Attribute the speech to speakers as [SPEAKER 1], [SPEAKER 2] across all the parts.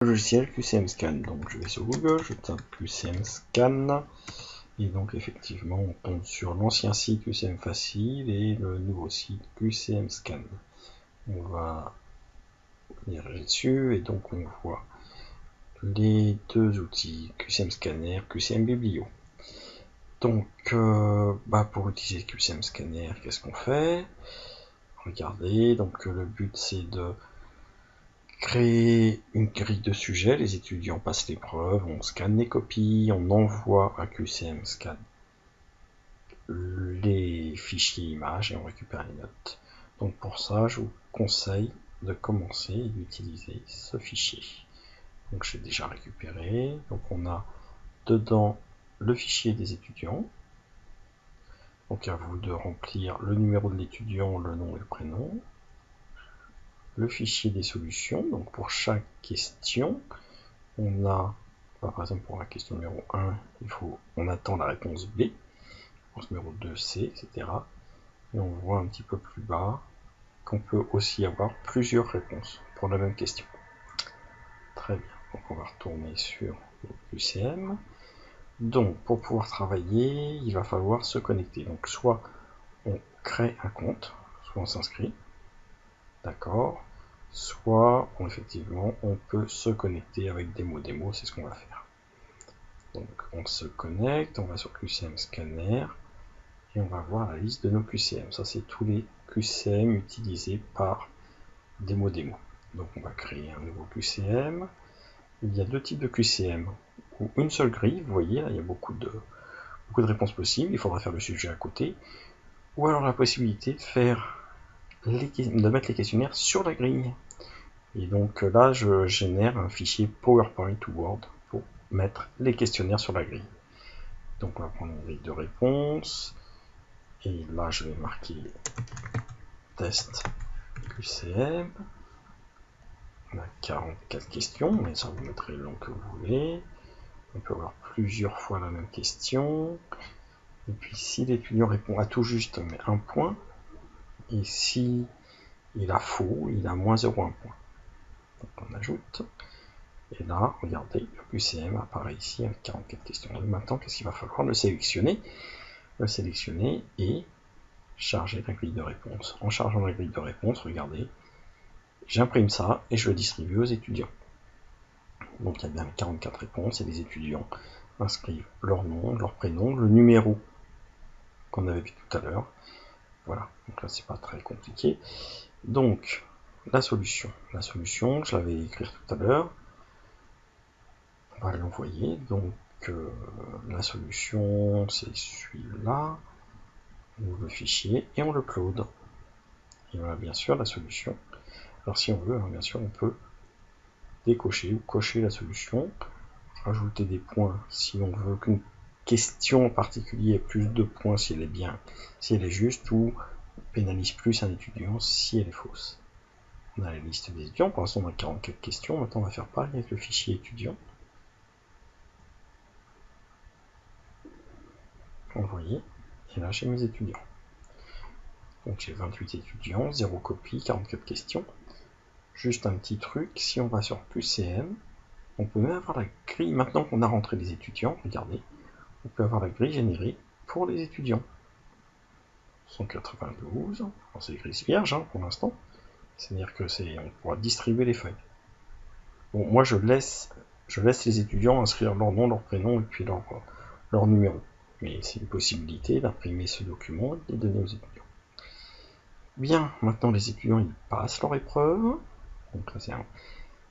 [SPEAKER 1] Logiciel QCM Scan. Donc je vais sur Google, je tape QCM Scan et donc effectivement on tombe sur l'ancien site QCM Facile et le nouveau site QCM Scan. On va venir dessus et donc on voit les deux outils QCM Scanner, QCM Biblio. Donc pour utiliser QCM Scanner, qu'est-ce qu'on fait? Regardez, donc le but c'est de créer une grille de sujets, les étudiants passent l'épreuve, on scanne les copies, on envoie à QCM Scan les fichiers images et on récupère les notes. Donc pour ça, je vous conseille de commencer et d'utiliser ce fichier. Donc j'ai déjà récupéré, donc on a dedans le fichier des étudiants. Donc à vous de remplir le numéro de l'étudiant, le nom et le prénom. Le fichier des solutions, donc pour chaque question, on a, par exemple pour la question numéro 1, on attend la réponse B, réponse numéro 2, C, etc. Et on voit un petit peu plus bas qu'on peut aussi avoir plusieurs réponses pour la même question. Très bien, donc on va retourner sur le QCM. Donc pour pouvoir travailler, il va falloir se connecter. Donc soit on crée un compte, soit on s'inscrit, d'accord, soit effectivement on peut se connecter avec démo, c'est ce qu'on va faire. Donc on se connecte, on va sur QCM Scanner et on va voir la liste de nos QCM. Ça c'est tous les QCM utilisés par démo. Donc on va créer un nouveau QCM. Il y a deux types de QCM, ou une seule grille, vous voyez là il y a beaucoup de réponses possibles, il faudra faire le sujet à côté, ou alors la possibilité de mettre les questionnaires sur la grille. Et donc là je génère un fichier PowerPoint ou Word pour mettre les questionnaires sur la grille. Donc on va prendre une grille de réponse, et là je vais marquer test QCM. On a 44 questions, mais ça vous mettrez le nom que vous voulez. On peut avoir plusieurs fois la même question. Et puis si l'étudiant répond à tout juste, on met un point. Et si il a faux, il a moins 0,1 point. Donc on ajoute. Et là, regardez, le QCM apparaît ici avec 44 questions. Donc maintenant, qu'est-ce qu'il va falloir? Le sélectionner et charger la grille de réponse. En chargeant la grille de réponse, regardez, j'imprime ça et je le distribue aux étudiants. Donc il y a bien 44 réponses et les étudiants inscrivent leur nom, leur prénom, le numéro qu'on avait vu tout à l'heure. Voilà, donc là c'est pas très compliqué. Donc la solution, je l'avais écrite tout à l'heure. On va l'envoyer. Donc la solution c'est celui-là, on ouvre le fichier et on le upload. Et voilà bien sûr la solution. Alors si on veut, bien sûr on peut décocher ou cocher la solution, rajouter des points si on veut qu'une question en particulier ait plus de points si elle est bien, si elle est juste, ou pénalise plus un étudiant si elle est fausse. On a la liste des étudiants, pour l'instant on a 44 questions, maintenant on va faire pareil avec le fichier étudiant. Envoyer, et là j'ai mes étudiants. Donc j'ai 28 étudiants, 0 copie, 44 questions. Juste un petit truc, si on va sur QCM, on peut même avoir la grille, maintenant qu'on a rentré les étudiants, regardez, on peut avoir la grille générée pour les étudiants. 192, c'est grise vierge pour l'instant, c'est-à-dire que on pourra distribuer les feuilles. Bon, moi je laisse les étudiants inscrire leur nom, leur prénom et puis leur numéro. Mais c'est une possibilité d'imprimer ce document et de les donner aux étudiants. Bien, maintenant les étudiants ils passent leur épreuve, donc là,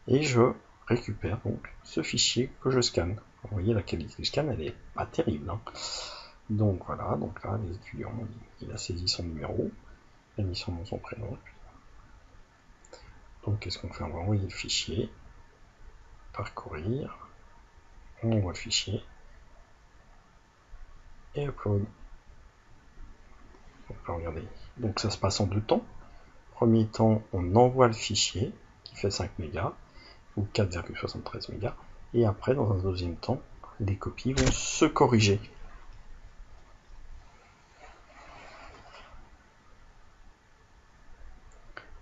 [SPEAKER 1] et je récupère donc ce fichier que je scanne. Vous voyez la qualité du scan, elle est pas terrible. Donc voilà, donc là les étudiants, il a saisi son numéro, il a mis son nom, son prénom. Donc qu'est-ce qu'on fait? On va envoyer le fichier, parcourir, on envoie le fichier et upload. Donc là, regardez, donc ça se passe en deux temps. Premier temps, on envoie le fichier qui fait 5 mégas ou 4,73 mégas, et après dans un deuxième temps, les copies vont se corriger.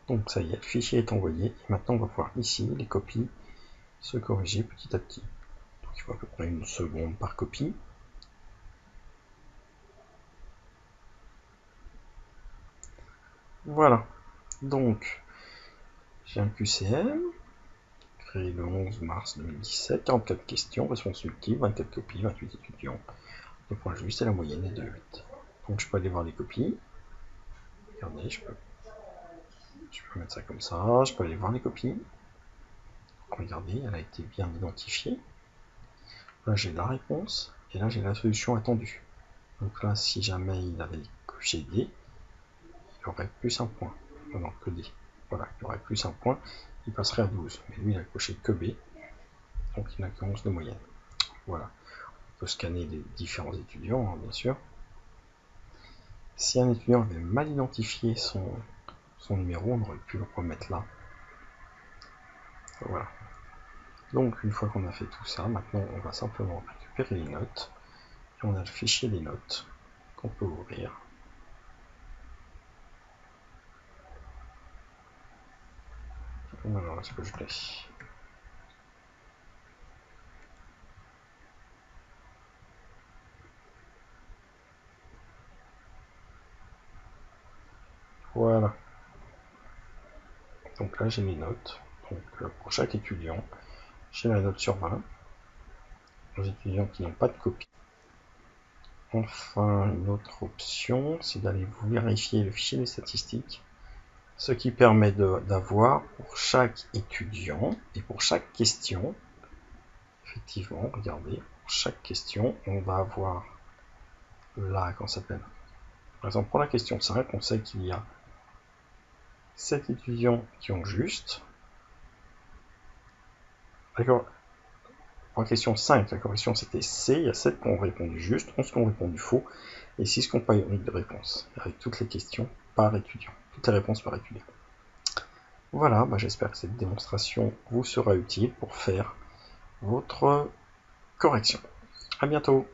[SPEAKER 1] Donc ça y est, le fichier est envoyé, et maintenant on va voir ici les copies se corriger petit à petit. Donc il faut à peu près 1 seconde par copie. Voilà, donc j'ai un QCM, créé le 11 mars 2017, 44 questions, réponses multiples, 24 copies, 28 étudiants. Le point juste et la moyenne est de 8. Donc je peux aller voir les copies. Regardez, je peux mettre ça comme ça, je peux aller voir les copies. Regardez, elle a été bien identifiée. Là j'ai la réponse, et là j'ai la solution attendue. Donc là, si jamais il avait coché D, il aurait plus un point. Non, que D. Voilà, il aurait plus un point, il passerait à 12. Mais lui, il a coché que B, donc il n'a que 11 de moyenne. Voilà. On peut scanner les différents étudiants, hein, bien sûr. Si un étudiant avait mal identifié son numéro, on aurait pu le remettre là. Voilà. Donc, une fois qu'on a fait tout ça, maintenant, on va simplement récupérer les notes. Et on a le fichier des notes qu'on peut ouvrir. Alors, est-ce que je l'ai? Voilà. Donc là, j'ai mes notes. Donc, pour chaque étudiant, j'ai la note sur 20. Aux étudiants qui n'ont pas de copie. Enfin, une autre option, c'est d'aller vous vérifier le fichier des statistiques, ce qui permet d'avoir pour chaque étudiant et pour chaque question, effectivement, regardez, pour chaque question, on va avoir là, comment ça s'appelle? Par exemple, pour la question 5, on sait qu'il y a 7 étudiants qui ont juste. D'accord. Pour la question 5, la correction c'était C, il y a 7 qui ont répondu juste, 11 qui ont répondu faux, et 6 qui n'ont pas eu de réponse, avec toutes les questions par étudiant, toutes les réponses par étudiant. Voilà, j'espère que cette démonstration vous sera utile pour faire votre correction. À bientôt.